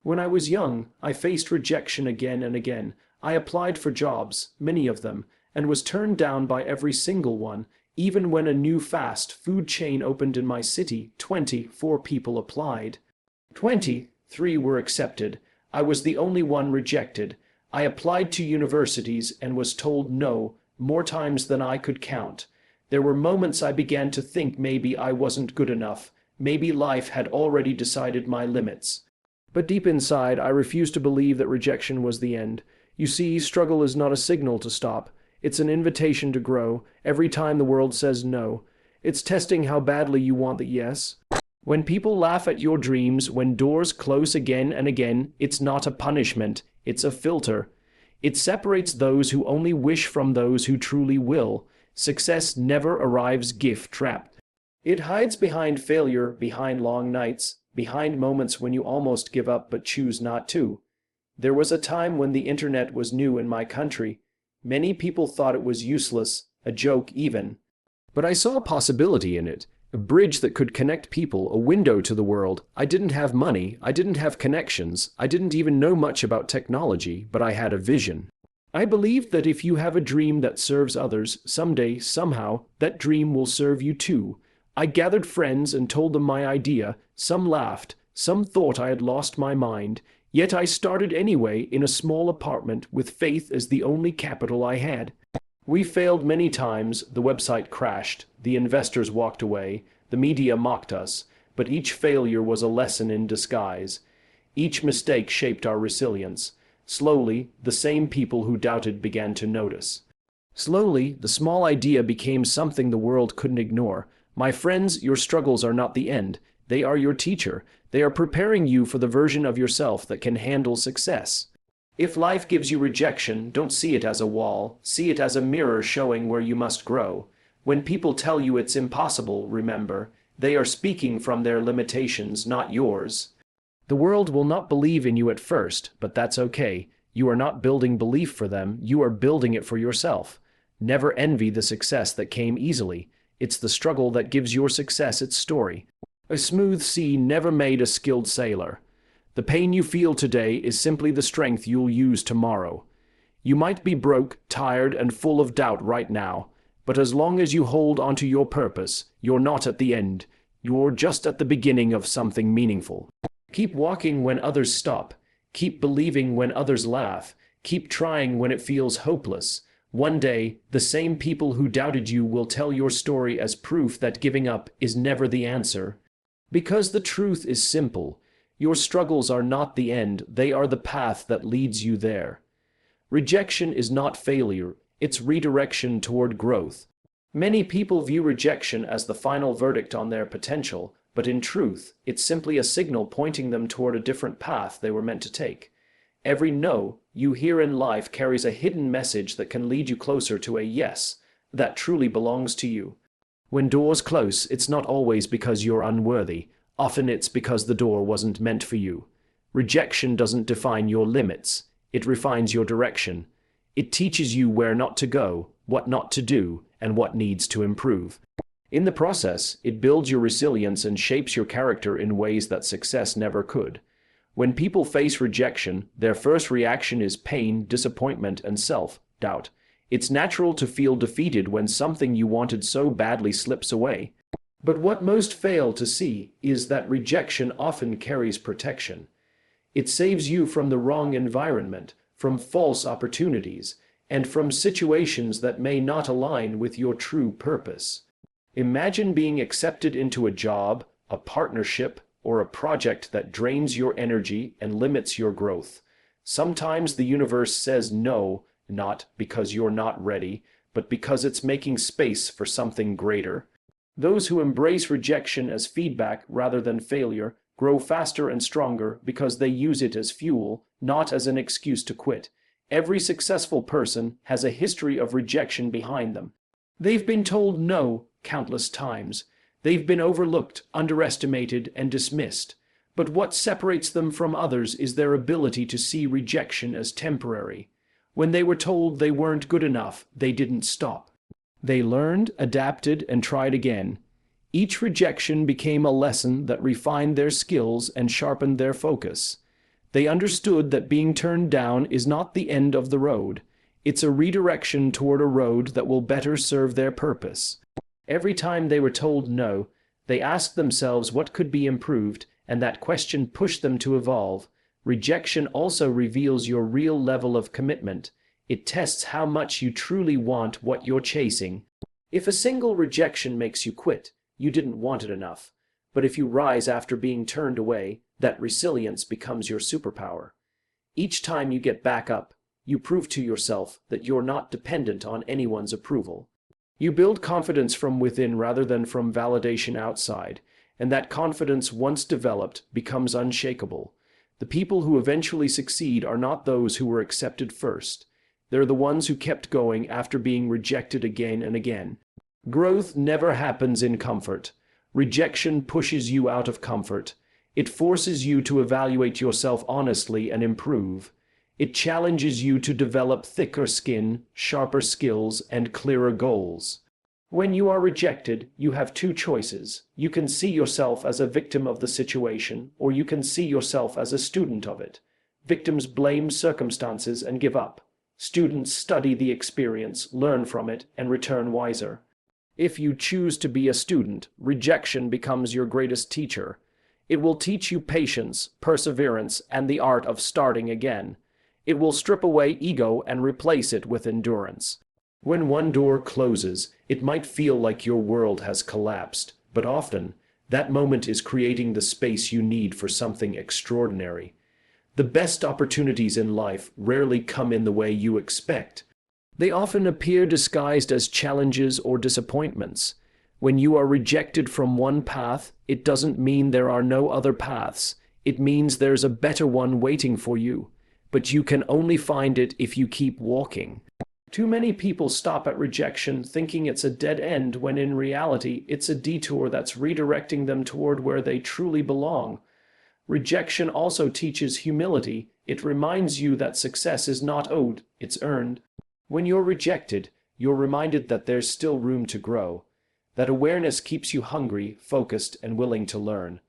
When I was young, I faced rejection again and again. I applied for jobs, many of them, and was turned down by every single one. Even when a new fast food chain opened in my city, 24 people applied. 23 were accepted. I was the only one rejected. I applied to universities and was told no, more times than I could count. There were moments I began to think maybe I wasn't good enough. Maybe life had already decided my limits. But deep inside, I refused to believe that rejection was the end. You see, struggle is not a signal to stop. It's an invitation to grow, every time the world says no. It's testing how badly you want the yes. When people laugh at your dreams, when doors close again and again, it's not a punishment, it's a filter. It separates those who only wish from those who truly will. Success never arrives gift-wrapped. It hides behind failure, behind long nights, behind moments when you almost give up but choose not to. There was a time when the internet was new in my country. Many people thought it was useless, a joke even. But I saw a possibility in it, a bridge that could connect people, a window to the world. I didn't have money, I didn't have connections, I didn't even know much about technology, but I had a vision. I believed that if you have a dream that serves others, someday, somehow, that dream will serve you too. I gathered friends and told them my idea. Some laughed, some thought I had lost my mind. Yet I started anyway in a small apartment with faith as the only capital I had. We failed many times, the website crashed, the investors walked away, the media mocked us, but each failure was a lesson in disguise. Each mistake shaped our resilience. Slowly, the same people who doubted began to notice. Slowly, the small idea became something the world couldn't ignore. My friends, your struggles are not the end. They are your teacher. They are preparing you for the version of yourself that can handle success. If life gives you rejection, don't see it as a wall. See it as a mirror showing where you must grow. When people tell you it's impossible, remember, they are speaking from their limitations, not yours. The world will not believe in you at first, but that's okay. You are not building belief for them, you are building it for yourself. Never envy the success that came easily. It's the struggle that gives your success its story. A smooth sea never made a skilled sailor. The pain you feel today is simply the strength you'll use tomorrow. You might be broke, tired, and full of doubt right now, but as long as you hold onto your purpose, you're not at the end. You're just at the beginning of something meaningful. Keep walking when others stop. Keep believing when others laugh. Keep trying when it feels hopeless. One day, the same people who doubted you will tell your story as proof that giving up is never the answer. Because the truth is simple. Your struggles are not the end, they are the path that leads you there. Rejection is not failure, it's redirection toward growth. Many people view rejection as the final verdict on their potential, but in truth, it's simply a signal pointing them toward a different path they were meant to take. Every no you hear in life carries a hidden message that can lead you closer to a yes that truly belongs to you. When doors close, it's not always because you're unworthy. Often it's because the door wasn't meant for you. Rejection doesn't define your limits. It refines your direction. It teaches you where not to go, what not to do, and what needs to improve. In the process, it builds your resilience and shapes your character in ways that success never could. When people face rejection, their first reaction is pain, disappointment, and self-doubt. It's natural to feel defeated when something you wanted so badly slips away. But what most fail to see is that rejection often carries protection. It saves you from the wrong environment, from false opportunities, and from situations that may not align with your true purpose. Imagine being accepted into a job, a partnership, or a project that drains your energy and limits your growth. Sometimes the universe says no, not because you're not ready, but because it's making space for something greater. Those who embrace rejection as feedback rather than failure grow faster and stronger because they use it as fuel, not as an excuse to quit. Every successful person has a history of rejection behind them. They've been told no countless times. They've been overlooked, underestimated, and dismissed. But what separates them from others is their ability to see rejection as temporary. When they were told they weren't good enough, they didn't stop. They learned, adapted, and tried again. Each rejection became a lesson that refined their skills and sharpened their focus. They understood that being turned down is not the end of the road. It's a redirection toward a road that will better serve their purpose. Every time they were told no, they asked themselves what could be improved, and that question pushed them to evolve. Rejection also reveals your real level of commitment. It tests how much you truly want what you're chasing. If a single rejection makes you quit, you didn't want it enough. But if you rise after being turned away, that resilience becomes your superpower. Each time you get back up, you prove to yourself that you're not dependent on anyone's approval. You build confidence from within rather than from validation outside, and that confidence, once developed, becomes unshakable. The people who eventually succeed are not those who were accepted first. They're the ones who kept going after being rejected again and again. Growth never happens in comfort. Rejection pushes you out of comfort. It forces you to evaluate yourself honestly and improve. It challenges you to develop thicker skin, sharper skills, and clearer goals. When you are rejected, you have two choices. You can see yourself as a victim of the situation, or you can see yourself as a student of it. Victims blame circumstances and give up. Students study the experience, learn from it, and return wiser. If you choose to be a student, rejection becomes your greatest teacher. It will teach you patience, perseverance, and the art of starting again. It will strip away ego and replace it with endurance. When one door closes, it might feel like your world has collapsed, but often, that moment is creating the space you need for something extraordinary. The best opportunities in life rarely come in the way you expect. They often appear disguised as challenges or disappointments. When you are rejected from one path, it doesn't mean there are no other paths. It means there's a better one waiting for you. But you can only find it if you keep walking. Too many people stop at rejection thinking it's a dead end when in reality it's a detour that's redirecting them toward where they truly belong. Rejection also teaches humility. It reminds you that success is not owed, it's earned. When you're rejected, you're reminded that there's still room to grow. That awareness keeps you hungry, focused, and willing to learn.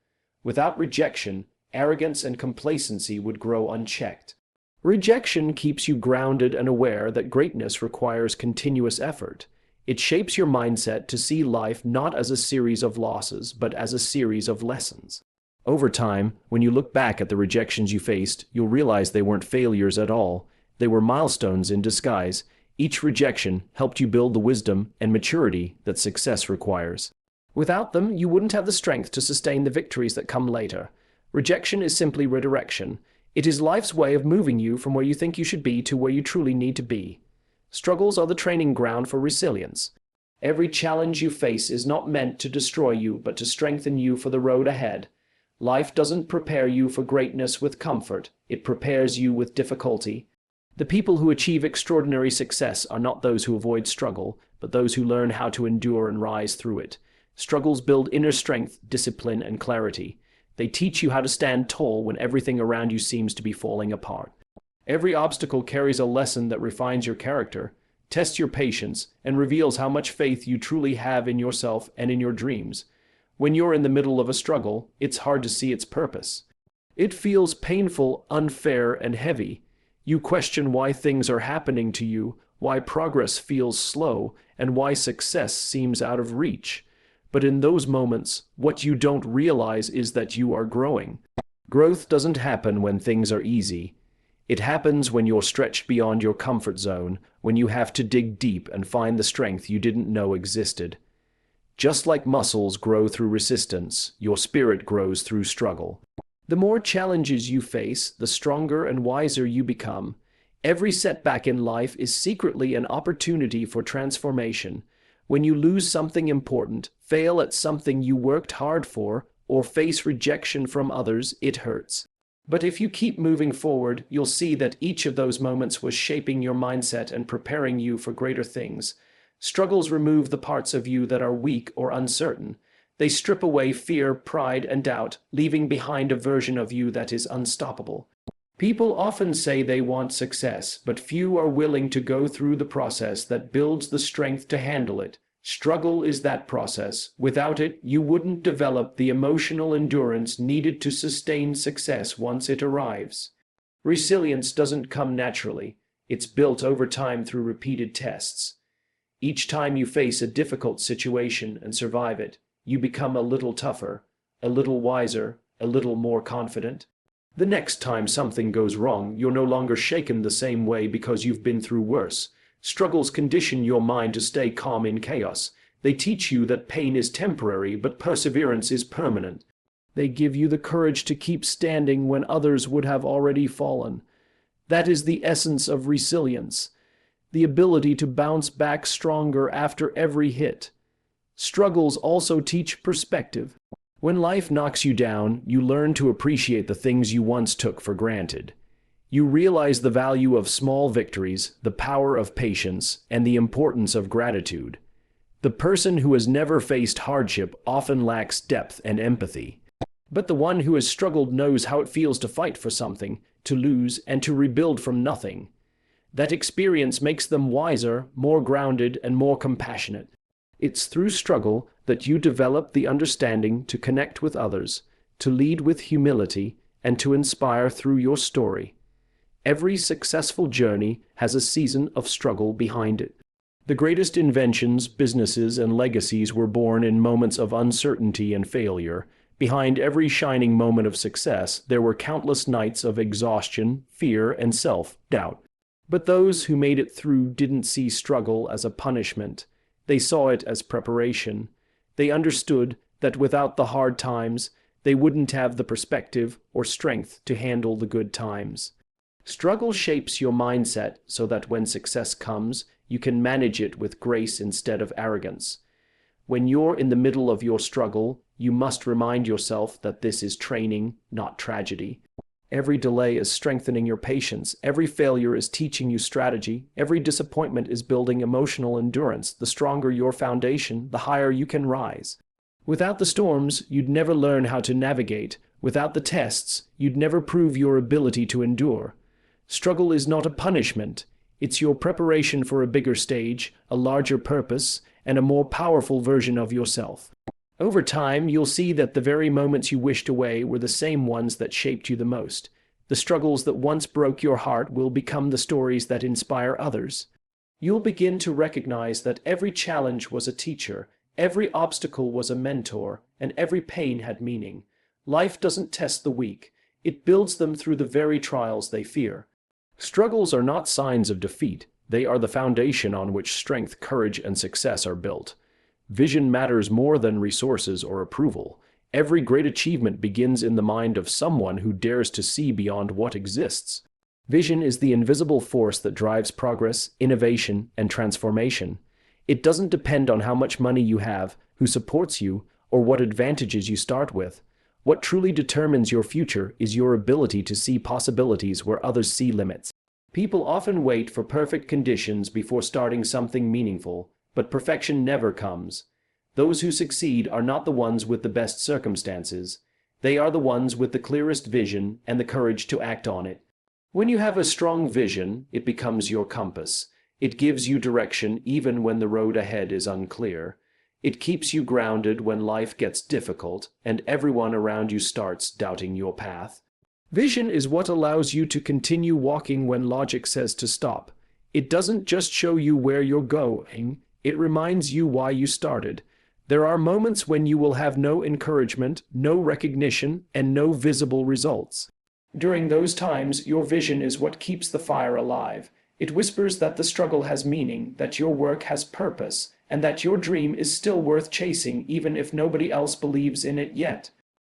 Without rejection, arrogance and complacency would grow unchecked. Rejection keeps you grounded and aware that greatness requires continuous effort. It shapes your mindset to see life not as a series of losses, but as a series of lessons. Over time, when you look back at the rejections you faced, you'll realize they weren't failures at all. They were milestones in disguise. Each rejection helped you build the wisdom and maturity that success requires. Without them, you wouldn't have the strength to sustain the victories that come later. Rejection is simply redirection. It is life's way of moving you from where you think you should be to where you truly need to be. Struggles are the training ground for resilience. Every challenge you face is not meant to destroy you, but to strengthen you for the road ahead. Life doesn't prepare you for greatness with comfort. It prepares you with difficulty. The people who achieve extraordinary success are not those who avoid struggle, but those who learn how to endure and rise through it. Struggles build inner strength, discipline, and clarity. They teach you how to stand tall when everything around you seems to be falling apart. Every obstacle carries a lesson that refines your character, tests your patience, and reveals how much faith you truly have in yourself and in your dreams. When you're in the middle of a struggle, it's hard to see its purpose. It feels painful, unfair, and heavy. You question why things are happening to you, why progress feels slow, and why success seems out of reach. But in those moments, what you don't realize is that you are growing. Growth doesn't happen when things are easy. It happens when you're stretched beyond your comfort zone, when you have to dig deep and find the strength you didn't know existed. Just like muscles grow through resistance, your spirit grows through struggle. The more challenges you face, the stronger and wiser you become. Every setback in life is secretly an opportunity for transformation. When you lose something important, fail at something you worked hard for, or face rejection from others, it hurts. But if you keep moving forward, you'll see that each of those moments was shaping your mindset and preparing you for greater things. Struggles remove the parts of you that are weak or uncertain. They strip away fear, pride, and doubt, leaving behind a version of you that is unstoppable. People often say they want success, but few are willing to go through the process that builds the strength to handle it. Struggle is that process. Without it, you wouldn't develop the emotional endurance needed to sustain success once it arrives. Resilience doesn't come naturally. It's built over time through repeated tests. Each time you face a difficult situation and survive it, you become a little tougher, a little wiser, a little more confident. The next time something goes wrong, you're no longer shaken the same way because you've been through worse. Struggles condition your mind to stay calm in chaos. They teach you that pain is temporary, but perseverance is permanent. They give you the courage to keep standing when others would have already fallen. That is the essence of resilience, the ability to bounce back stronger after every hit. Struggles also teach perspective. When life knocks you down, you learn to appreciate the things you once took for granted. You realize the value of small victories, the power of patience, and the importance of gratitude. The person who has never faced hardship often lacks depth and empathy. But the one who has struggled knows how it feels to fight for something, to lose, and to rebuild from nothing. That experience makes them wiser, more grounded, and more compassionate. It's through struggle that you develop the understanding to connect with others, to lead with humility, and to inspire through your story. Every successful journey has a season of struggle behind it. The greatest inventions, businesses, and legacies were born in moments of uncertainty and failure. Behind every shining moment of success, there were countless nights of exhaustion, fear, and self-doubt. But those who made it through didn't see struggle as a punishment. They saw it as preparation. They understood that without the hard times, they wouldn't have the perspective or strength to handle the good times. Struggle shapes your mindset so that when success comes, you can manage it with grace instead of arrogance. When you're in the middle of your struggle, you must remind yourself that this is training, not tragedy. Every delay is strengthening your patience. Every failure is teaching you strategy. Every disappointment is building emotional endurance. The stronger your foundation, the higher you can rise. Without the storms, you'd never learn how to navigate. Without the tests, you'd never prove your ability to endure. Struggle is not a punishment. It's your preparation for a bigger stage, a larger purpose, and a more powerful version of yourself. Over time, you'll see that the very moments you wished away were the same ones that shaped you the most. The struggles that once broke your heart will become the stories that inspire others. You'll begin to recognize that every challenge was a teacher, every obstacle was a mentor, and every pain had meaning. Life doesn't test the weak. It builds them through the very trials they fear. Struggles are not signs of defeat. They are the foundation on which strength, courage, and success are built. Vision matters more than resources or approval. Every great achievement begins in the mind of someone who dares to see beyond what exists. Vision is the invisible force that drives progress, innovation, and transformation. It doesn't depend on how much money you have, who supports you, or what advantages you start with. What truly determines your future is your ability to see possibilities where others see limits. People often wait for perfect conditions before starting something meaningful, but perfection never comes. Those who succeed are not the ones with the best circumstances. They are the ones with the clearest vision and the courage to act on it. When you have a strong vision, it becomes your compass. It gives you direction even when the road ahead is unclear. It keeps you grounded when life gets difficult and everyone around you starts doubting your path. Vision is what allows you to continue walking when logic says to stop. It doesn't just show you where you're going, it reminds you why you started. There are moments when you will have no encouragement, no recognition, and no visible results. During those times, your vision is what keeps the fire alive. It whispers that the struggle has meaning, that your work has purpose, and that your dream is still worth chasing even if nobody else believes in it yet.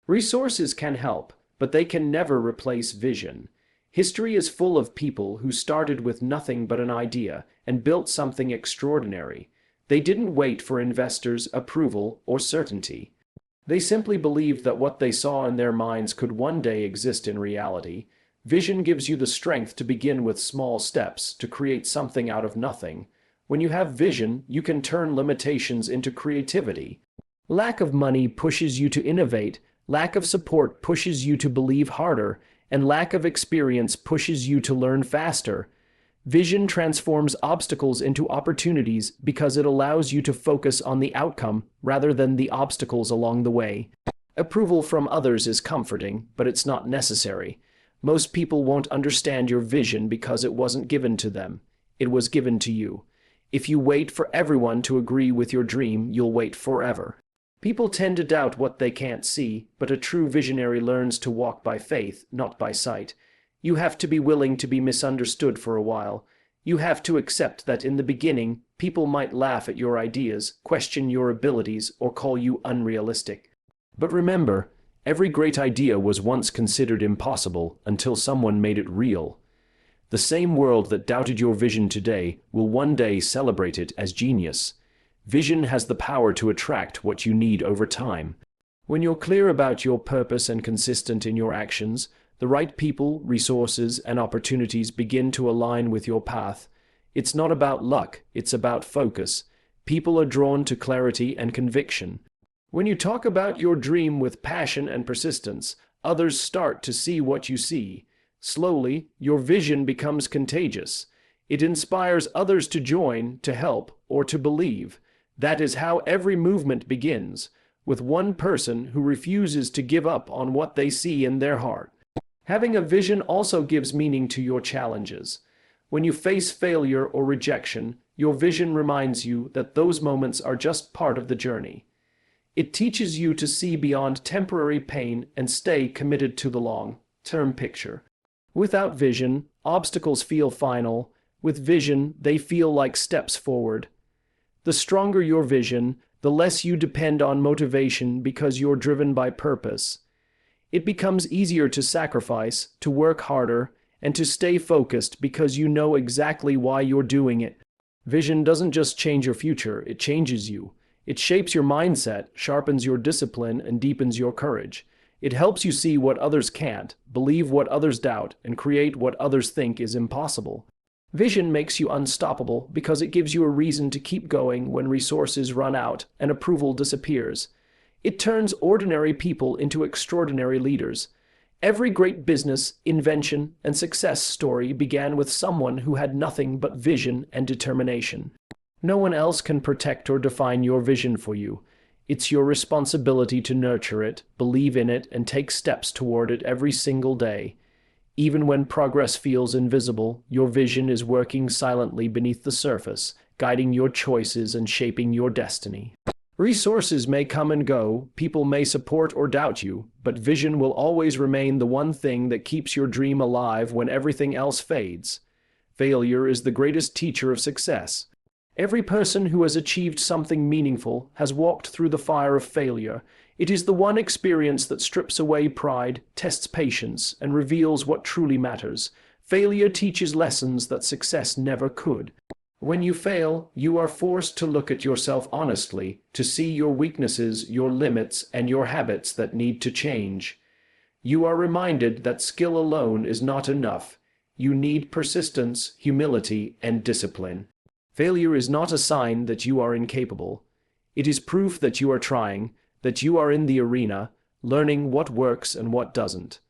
Resources can help, but they can never replace vision. History is full of people who started with nothing but an idea and built something extraordinary. They didn't wait for investors' approval or certainty. They simply believed that what they saw in their minds could one day exist in reality. Vision gives you the strength to begin with small steps, to create something out of nothing. When you have vision, you can turn limitations into creativity. Lack of money pushes you to innovate, lack of support pushes you to believe harder, and lack of experience pushes you to learn faster. Vision transforms obstacles into opportunities because it allows you to focus on the outcome rather than the obstacles along the way. Approval from others is comforting, but it's not necessary. Most people won't understand your vision because it wasn't given to them. It was given to you. If you wait for everyone to agree with your dream, you'll wait forever. People tend to doubt what they can't see, but a true visionary learns to walk by faith, not by sight. You have to be willing to be misunderstood for a while. You have to accept that in the beginning, people might laugh at your ideas, question your abilities, or call you unrealistic. But remember, every great idea was once considered impossible until someone made it real. The same world that doubted your vision today will one day celebrate it as genius. Vision has the power to attract what you need over time. When you're clear about your purpose and consistent in your actions, the right people, resources, and opportunities begin to align with your path. It's not about luck, it's about focus. People are drawn to clarity and conviction. When you talk about your dream with passion and persistence, others start to see what you see. Slowly, your vision becomes contagious. It inspires others to join, to help, or to believe. That is how every movement begins, with one person who refuses to give up on what they see in their heart. Having a vision also gives meaning to your challenges. When you face failure or rejection, your vision reminds you that those moments are just part of the journey. It teaches you to see beyond temporary pain and stay committed to the long-term picture. Without vision, obstacles feel final. With vision, they feel like steps forward. The stronger your vision, the less you depend on motivation because you're driven by purpose. It becomes easier to sacrifice, to work harder, and to stay focused because you know exactly why you're doing it. Vision doesn't just change your future, it changes you. It shapes your mindset, sharpens your discipline, and deepens your courage. It helps you see what others can't, believe what others doubt, and create what others think is impossible. Vision makes you unstoppable because it gives you a reason to keep going when resources run out and approval disappears. It turns ordinary people into extraordinary leaders. Every great business, invention, and success story began with someone who had nothing but vision and determination. No one else can protect or define your vision for you. It's your responsibility to nurture it, believe in it, and take steps toward it every single day. Even when progress feels invisible, your vision is working silently beneath the surface, guiding your choices and shaping your destiny. Resources may come and go, people may support or doubt you, but vision will always remain the one thing that keeps your dream alive when everything else fades. Failure is the greatest teacher of success. Every person who has achieved something meaningful has walked through the fire of failure. It is the one experience that strips away pride, tests patience, and reveals what truly matters. Failure teaches lessons that success never could. When you fail, you are forced to look at yourself honestly, to see your weaknesses, your limits, and your habits that need to change. You are reminded that skill alone is not enough. You need persistence, humility, and discipline. Failure is not a sign that you are incapable. It is proof that you are trying, that you are in the arena, learning what works and what doesn't.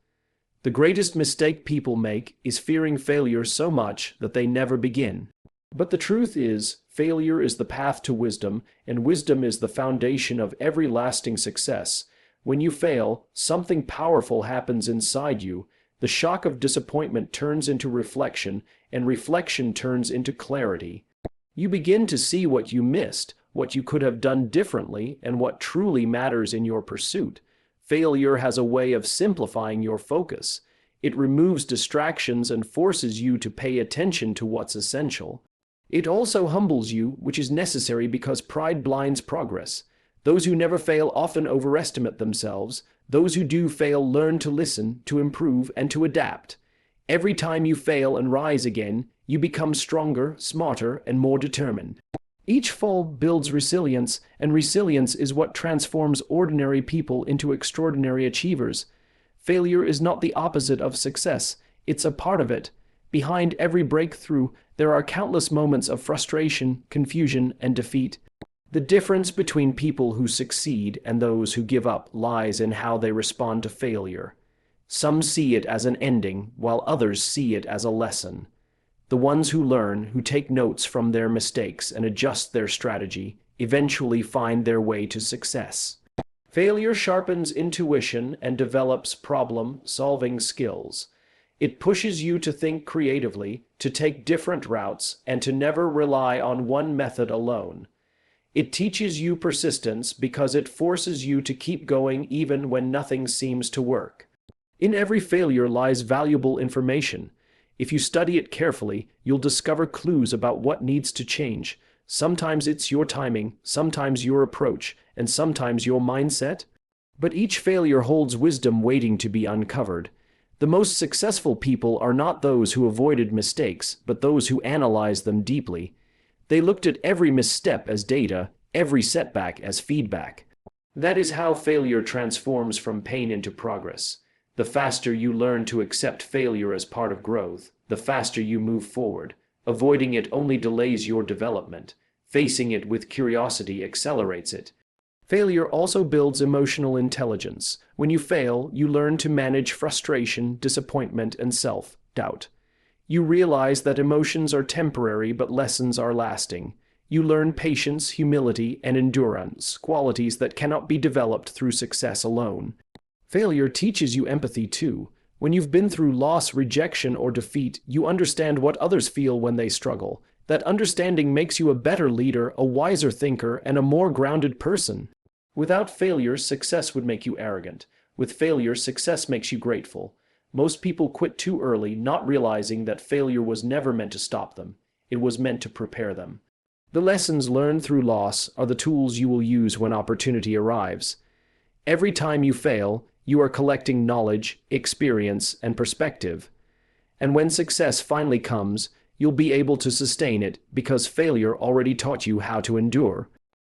The greatest mistake people make is fearing failure so much that they never begin. But the truth is, failure is the path to wisdom, and wisdom is the foundation of every lasting success. When you fail, something powerful happens inside you. The shock of disappointment turns into reflection, and reflection turns into clarity. You begin to see what you missed, what you could have done differently, and what truly matters in your pursuit. Failure has a way of simplifying your focus. It removes distractions and forces you to pay attention to what's essential. It also humbles you, which is necessary because pride blinds progress. Those who never fail often overestimate themselves. Those who do fail learn to listen, to improve, and to adapt. Every time you fail and rise again, you become stronger, smarter, and more determined. Each fall builds resilience, and resilience is what transforms ordinary people into extraordinary achievers. Failure is not the opposite of success, it's a part of it. Behind every breakthrough, there are countless moments of frustration, confusion, and defeat. The difference between people who succeed and those who give up lies in how they respond to failure. Some see it as an ending, while others see it as a lesson. The ones who learn, who take notes from their mistakes and adjust their strategy, eventually find their way to success. Failure sharpens intuition and develops problem-solving skills. It pushes you to think creatively, to take different routes, and to never rely on one method alone. It teaches you persistence because it forces you to keep going even when nothing seems to work. In every failure lies valuable information. If you study it carefully, you'll discover clues about what needs to change. Sometimes it's your timing, sometimes your approach, and sometimes your mindset. But each failure holds wisdom waiting to be uncovered. The most successful people are not those who avoided mistakes, but those who analyzed them deeply. They looked at every misstep as data, every setback as feedback. That is how failure transforms from pain into progress. The faster you learn to accept failure as part of growth, the faster you move forward. Avoiding it only delays your development. Facing it with curiosity accelerates it. Failure also builds emotional intelligence. When you fail, you learn to manage frustration, disappointment, and self-doubt. You realize that emotions are temporary, but lessons are lasting. You learn patience, humility, and endurance, qualities that cannot be developed through success alone. Failure teaches you empathy too. When you've been through loss, rejection, or defeat, you understand what others feel when they struggle. That understanding makes you a better leader, a wiser thinker, and a more grounded person. Without failure, success would make you arrogant. With failure, success makes you grateful. Most people quit too early, not realizing that failure was never meant to stop them. It was meant to prepare them. The lessons learned through loss are the tools you will use when opportunity arrives. Every time you fail, you are collecting knowledge, experience, and perspective. And when success finally comes, you'll be able to sustain it because failure already taught you how to endure.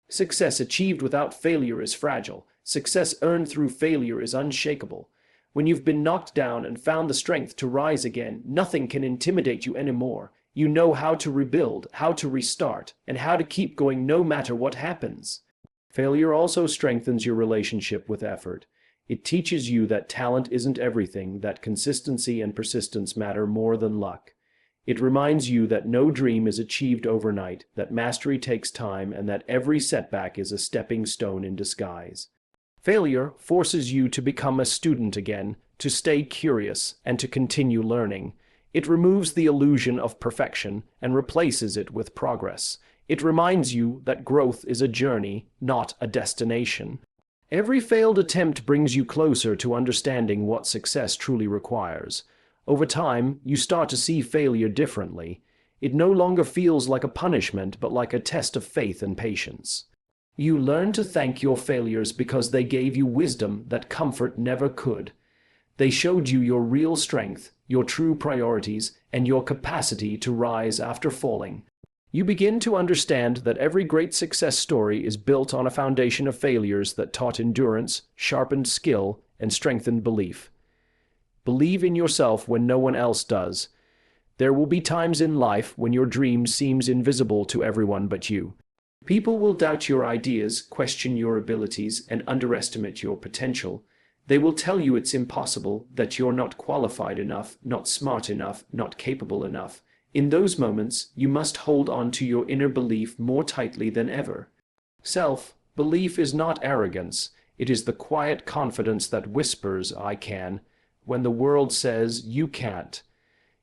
Success achieved without failure is fragile. Success earned through failure is unshakable. When you've been knocked down and found the strength to rise again, nothing can intimidate you anymore. You know how to rebuild, how to restart, and how to keep going no matter what happens. Failure also strengthens your relationship with effort. It teaches you that talent isn't everything, that consistency and persistence matter more than luck. It reminds you that no dream is achieved overnight, that mastery takes time, and that every setback is a stepping stone in disguise. Failure forces you to become a student again, to stay curious, and to continue learning. It removes the illusion of perfection and replaces it with progress. It reminds you that growth is a journey, not a destination. Every failed attempt brings you closer to understanding what success truly requires. Over time, you start to see failure differently. It no longer feels like a punishment, but like a test of faith and patience. You learn to thank your failures because they gave you wisdom that comfort never could. They showed you your real strength, your true priorities, and your capacity to rise after falling. You begin to understand that every great success story is built on a foundation of failures that taught endurance, sharpened skill, and strengthened belief. Believe in yourself when no one else does. There will be times in life when your dream seems invisible to everyone but you. People will doubt your ideas, question your abilities, and underestimate your potential. They will tell you it's impossible, that you're not qualified enough, not smart enough, not capable enough. In those moments, you must hold on to your inner belief more tightly than ever. Self-belief is not arrogance. It is the quiet confidence that whispers, "I can," when the world says, "You can't."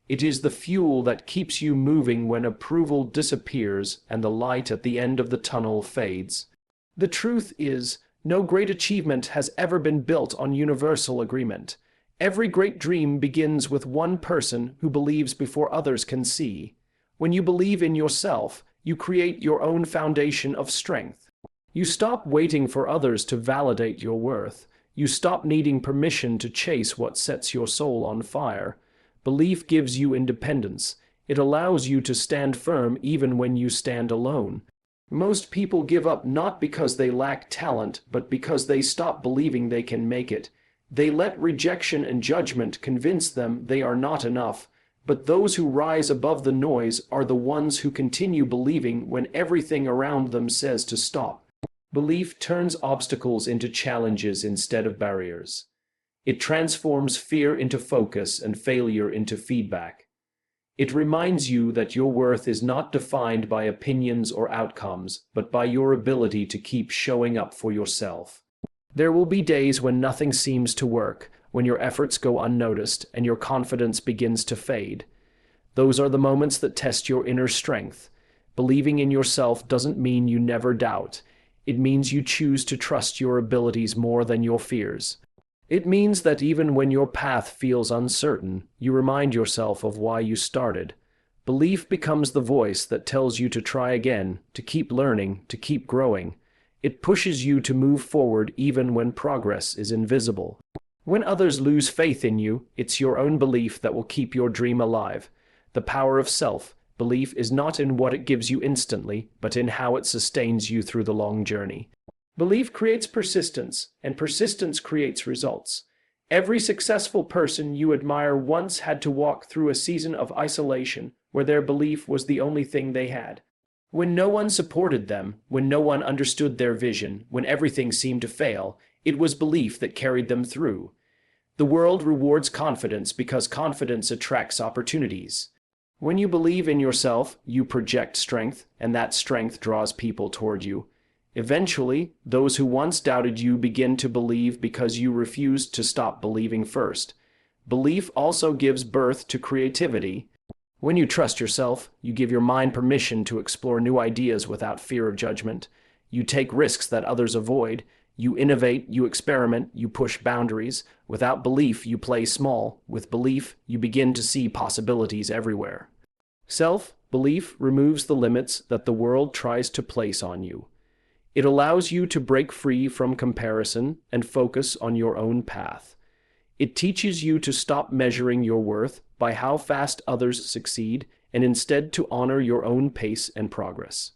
It is the fuel that keeps you moving when approval disappears and the light at the end of the tunnel fades. The truth is, no great achievement has ever been built on universal agreement. Every great dream begins with one person who believes before others can see. When you believe in yourself, you create your own foundation of strength. You stop waiting for others to validate your worth. You stop needing permission to chase what sets your soul on fire. Belief gives you independence. It allows you to stand firm even when you stand alone. Most people give up not because they lack talent, but because they stop believing they can make it. They let rejection and judgment convince them they are not enough. But those who rise above the noise are the ones who continue believing when everything around them says to stop. Belief turns obstacles into challenges instead of barriers. It transforms fear into focus and failure into feedback. It reminds you that your worth is not defined by opinions or outcomes, but by your ability to keep showing up for yourself. There will be days when nothing seems to work, when your efforts go unnoticed and your confidence begins to fade. Those are the moments that test your inner strength. Believing in yourself doesn't mean you never doubt. It means you choose to trust your abilities more than your fears. It means that even when your path feels uncertain, you remind yourself of why you started. Belief becomes the voice that tells you to try again, to keep learning, to keep growing. It pushes you to move forward even when progress is invisible. When others lose faith in you, it's your own belief that will keep your dream alive. The power of self-belief is not in what it gives you instantly, but in how it sustains you through the long journey. Belief creates persistence, and persistence creates results. Every successful person you admire once had to walk through a season of isolation where their belief was the only thing they had. When no one supported them, when no one understood their vision, when everything seemed to fail, it was belief that carried them through. The world rewards confidence because confidence attracts opportunities. When you believe in yourself, you project strength, and that strength draws people toward you. Eventually, those who once doubted you begin to believe because you refused to stop believing first. Belief also gives birth to creativity. When you trust yourself, you give your mind permission to explore new ideas without fear of judgment. You take risks that others avoid. You innovate, you experiment, you push boundaries. Without belief, you play small. With belief, you begin to see possibilities everywhere. Self-belief removes the limits that the world tries to place on you. It allows you to break free from comparison and focus on your own path. It teaches you to stop measuring your worth by how fast others succeed and instead to honor your own pace and progress.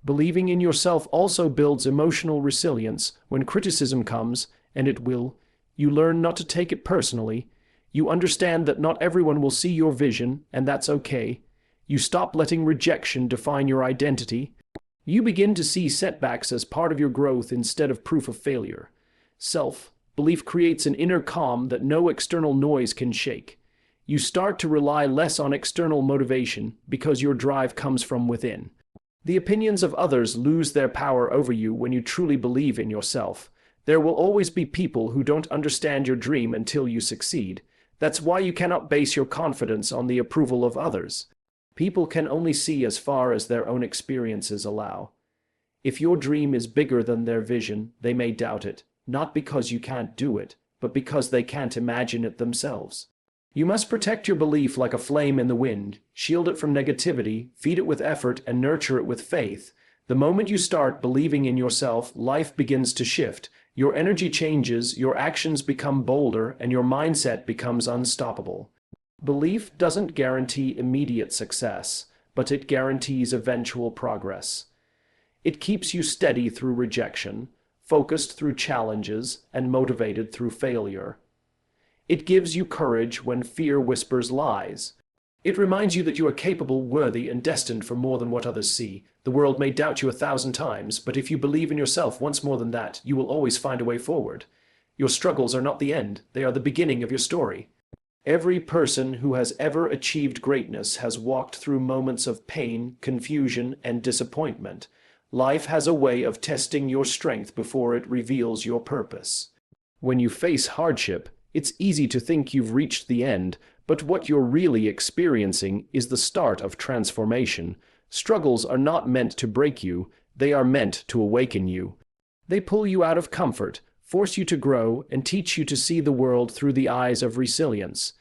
Believing in yourself also builds emotional resilience. When criticism comes, and it will, you learn not to take it personally. You understand that not everyone will see your vision, and that's okay. You stop letting rejection define your identity. You begin to see setbacks as part of your growth instead of proof of failure. Self-belief creates an inner calm that no external noise can shake. You start to rely less on external motivation because your drive comes from within. The opinions of others lose their power over you when you truly believe in yourself. There will always be people who don't understand your dream until you succeed. That's why you cannot base your confidence on the approval of others. People can only see as far as their own experiences allow. If your dream is bigger than their vision, they may doubt it, not because you can't do it, but because they can't imagine it themselves. You must protect your belief like a flame in the wind, shield it from negativity, feed it with effort, and nurture it with faith. The moment you start believing in yourself, life begins to shift. Your energy changes, your actions become bolder, and your mindset becomes unstoppable. Belief doesn't guarantee immediate success, but it guarantees eventual progress. It keeps you steady through rejection, focused through challenges, and motivated through failure. It gives you courage when fear whispers lies. It reminds you that you are capable, worthy, and destined for more than what others see. The world may doubt you 1,000 times, but if you believe in yourself once more than that, you will always find a way forward. Your struggles are not the end, they are the beginning of your story. Every person who has ever achieved greatness has walked through moments of pain, confusion, and disappointment. Life has a way of testing your strength before it reveals your purpose. When you face hardship, it's easy to think you've reached the end, but what you're really experiencing is the start of transformation. Struggles are not meant to break you, they are meant to awaken you. They pull you out of comfort, force you to grow, and teach you to see the world through the eyes of resilience.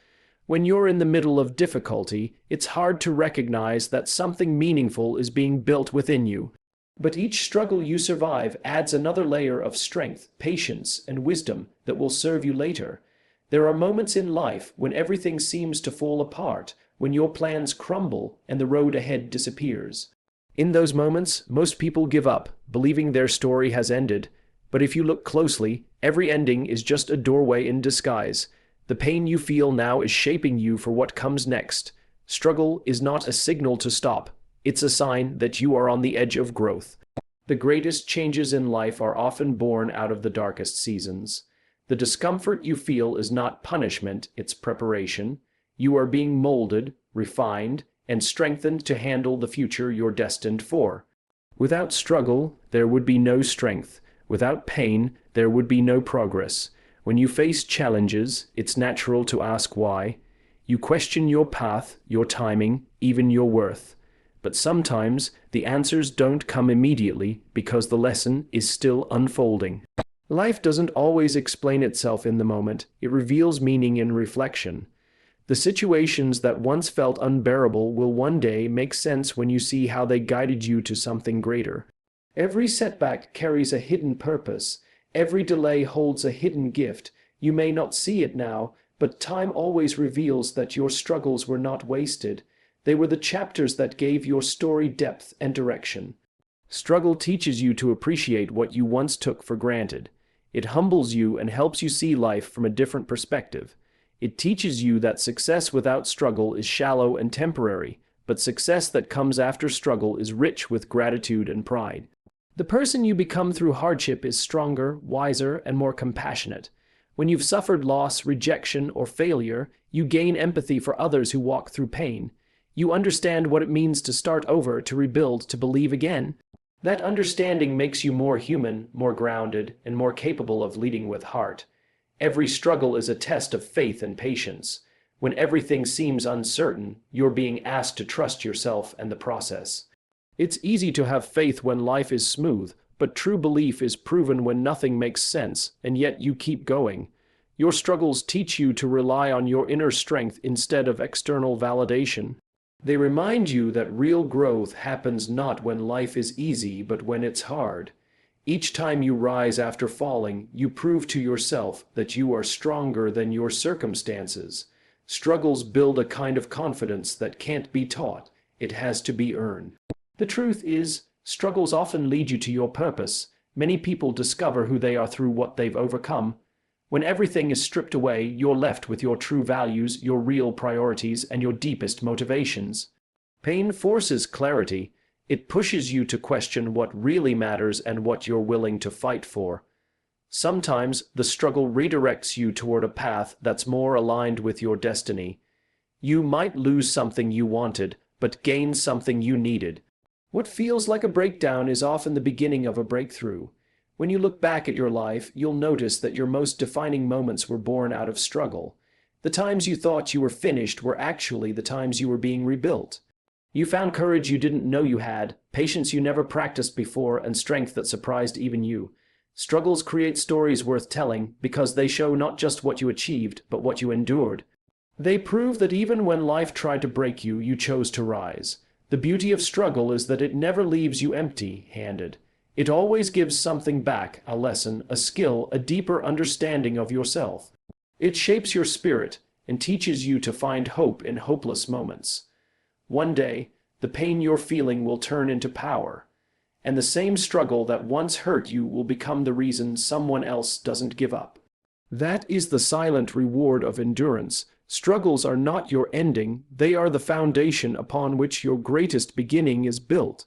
When you're in the middle of difficulty, it's hard to recognize that something meaningful is being built within you. But each struggle you survive adds another layer of strength, patience, and wisdom that will serve you later. There are moments in life when everything seems to fall apart, when your plans crumble and the road ahead disappears. In those moments, most people give up, believing their story has ended. But if you look closely, every ending is just a doorway in disguise. The pain you feel now is shaping you for what comes next. Struggle is not a signal to stop. It's a sign that you are on the edge of growth. The greatest changes in life are often born out of the darkest seasons. The discomfort you feel is not punishment, it's preparation. You are being molded, refined, and strengthened to handle the future you're destined for. Without struggle, there would be no strength. Without pain, there would be no progress. When you face challenges, it's natural to ask why. You question your path, your timing, even your worth. But sometimes the answers don't come immediately because the lesson is still unfolding. Life doesn't always explain itself in the moment. It reveals meaning in reflection. The situations that once felt unbearable will one day make sense when you see how they guided you to something greater. Every setback carries a hidden purpose. Every delay holds a hidden gift. You may not see it now, but time always reveals that your struggles were not wasted. They were the chapters that gave your story depth and direction. Struggle teaches you to appreciate what you once took for granted. It humbles you and helps you see life from a different perspective. It teaches you that success without struggle is shallow and temporary, but success that comes after struggle is rich with gratitude and pride. The person you become through hardship is stronger, wiser, and more compassionate. When you've suffered loss, rejection, or failure, you gain empathy for others who walk through pain. You understand what it means to start over, to rebuild, to believe again. That understanding makes you more human, more grounded, and more capable of leading with heart. Every struggle is a test of faith and patience. When everything seems uncertain, you're being asked to trust yourself and the process. It's easy to have faith when life is smooth, but true belief is proven when nothing makes sense, and yet you keep going. Your struggles teach you to rely on your inner strength instead of external validation. They remind you that real growth happens not when life is easy, but when it's hard. Each time you rise after falling, you prove to yourself that you are stronger than your circumstances. Struggles build a kind of confidence that can't be taught. It has to be earned. The truth is, struggles often lead you to your purpose. Many people discover who they are through what they've overcome. When everything is stripped away, you're left with your true values, your real priorities, and your deepest motivations. Pain forces clarity. It pushes you to question what really matters and what you're willing to fight for. Sometimes the struggle redirects you toward a path that's more aligned with your destiny. You might lose something you wanted, but gain something you needed. What feels like a breakdown is often the beginning of a breakthrough. When you look back at your life, you'll notice that your most defining moments were born out of struggle. The times you thought you were finished were actually the times you were being rebuilt. You found courage you didn't know you had, patience you never practiced before, and strength that surprised even you. Struggles create stories worth telling because they show not just what you achieved, but what you endured. They prove that even when life tried to break you, you chose to rise. The beauty of struggle is that it never leaves you empty-handed. It always gives something back, a lesson, a skill, a deeper understanding of yourself. It shapes your spirit and teaches you to find hope in hopeless moments. One day, the pain you're feeling will turn into power, and the same struggle that once hurt you will become the reason someone else doesn't give up. That is the silent reward of endurance. Struggles are not your ending, they are the foundation upon which your greatest beginning is built.